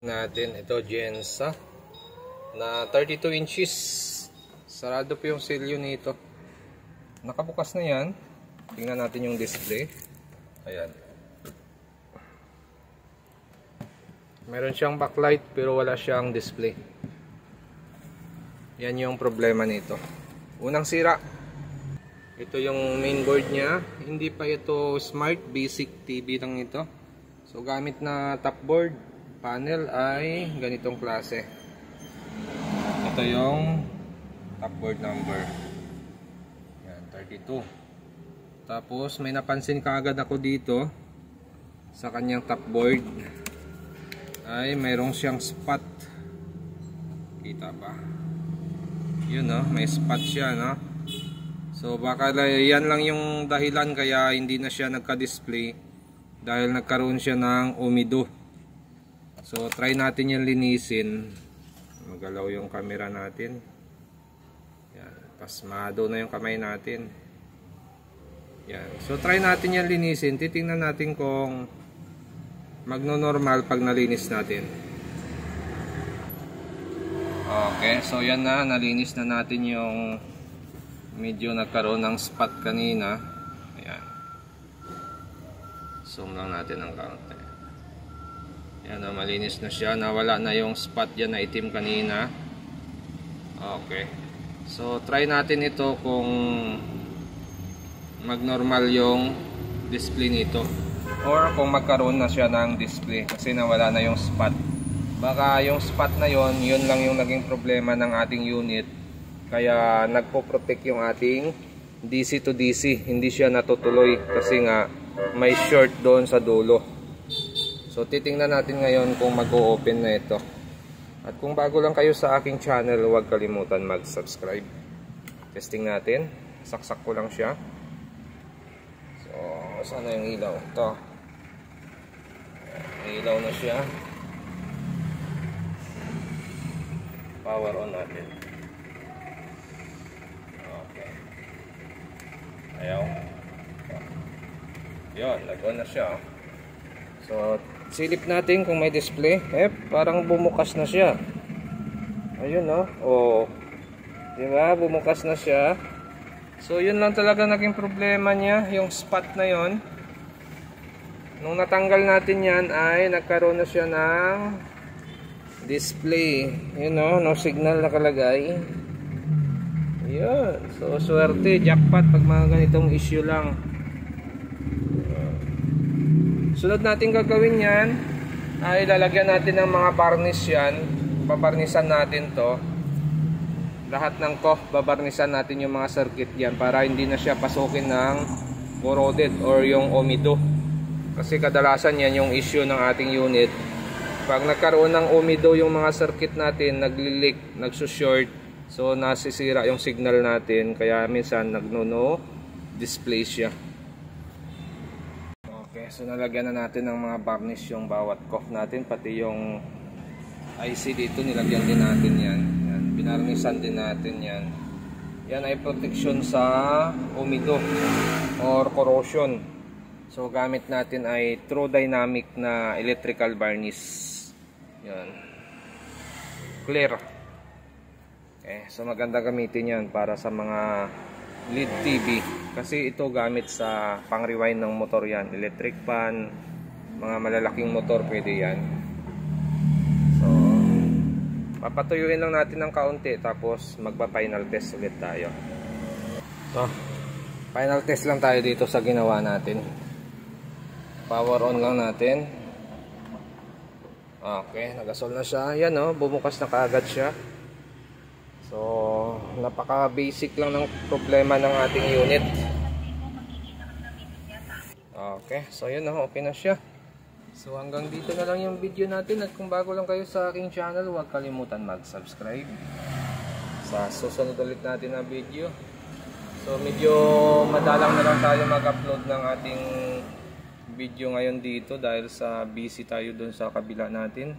Natin ito Gensa na 32 inches. Sarado po yung silyo nito. Nakabukas na yan. Tingnan natin yung display. Ayan. Meron siyang backlight pero wala siyang display. Yan yung problema nito. Unang sira. Ito yung mainboard niya. Hindi pa ito smart, basic TV lang ito. So gamit na top board. Panel ay ganitong klase. Ito yung top board number. Yan, 32. Tapos may napansin kaagad ako dito sa kanyang top board ay mayroong siyang spot. Kita ba? Yun no, may spot siya no. So baka yan lang yung dahilan kaya hindi na siya nagka-display dahil nagkaroon siya ng umido. So try natin yung linisin. Magalaw yung camera natin. Yan, pasmado na yung kamay natin. Yan. So try natin yung linisin. Titingnan natin kung magno-normal pag nalinis natin. Okay, so yan na, nalinis na natin yung medyo nagkaroon ng spot kanina. Ayan. Zoom lang natin ng kaunti. Yan na, malinis na siya. Nawala na yung spot dyan na itim kanina. Okay. So, try natin ito kung magnormal yung display nito. Or kung magkaroon na siya ng display. Kasi nawala na yung spot. Baka yung spot na yon, yun lang yung naging problema ng ating unit. Kaya nagpo-protect yung ating DC to DC. Hindi siya natutuloy kasi nga may short doon sa dulo. So titingnan natin ngayon kung mag-o-open na ito. At kung bago lang kayo sa aking channel, huwag kalimutan mag-subscribe. Testing natin. Saksak ko lang siya. So sana yung ilaw. Ito. May ilaw na siya. Power on natin. Okay. Ayaw. Yun, nag-on na siya. So silip natin kung may display. Parang bumukas na siya. Ayun no. Oh. Diba? Bumukas na siya. So yun lang talaga naging problema niya. Yung spot na yon. Nung natanggal natin yan ay nagkaroon na siya ng display. Yun no. No signal nakalagay. Yun. So swerte. Jackpot pag mga ganitong issue lang. Sunod natin gagawin yan ay lalagyan natin ng mga varnish yan. Babarnisan natin to. Lahat ng babarnisan natin yung mga circuit yan para hindi na siya pasukin ng corroded or yung umido. Kasi kadalasan yan yung issue ng ating unit. Pag nagkaroon ng umido yung mga circuit natin, nagli-leak, nagsushort, so nasisira yung signal natin. Kaya minsan nagno-no display siya. So nalagyan na natin ng mga varnish yung bawat coff natin, pati yung IC dito nilagyan din natin yan. Yan, binarnisan din natin yan. Yan ay protection sa umido or corrosion. So gamit natin ay True Dynamic na electrical varnish. Yan. Clear. Okay, so maganda gamitin yan para sa mga LED TV. Kasi ito gamit sa pang-rewind ng motor yan. Electric fan, mga malalaking motor pwede yan. So, papatuyuin lang natin ng kaunti tapos magpa-final test ulit tayo. So, final test lang tayo dito sa ginawa natin. Power on lang natin. Okay, nagasol na siya. Yan o, bumukas na kaagad siya. So, napaka-basic lang ng problema ng ating unit. Okay, so yun na, okay na siya. So hanggang dito na lang yung video natin. At kung bago lang kayo sa aking channel, huwag kalimutan mag-subscribe. Sa susunod ulit natin na video. So medyo madalang na lang tayo mag-upload ng ating video ngayon dito dahil sa busy tayo dun sa kabila natin.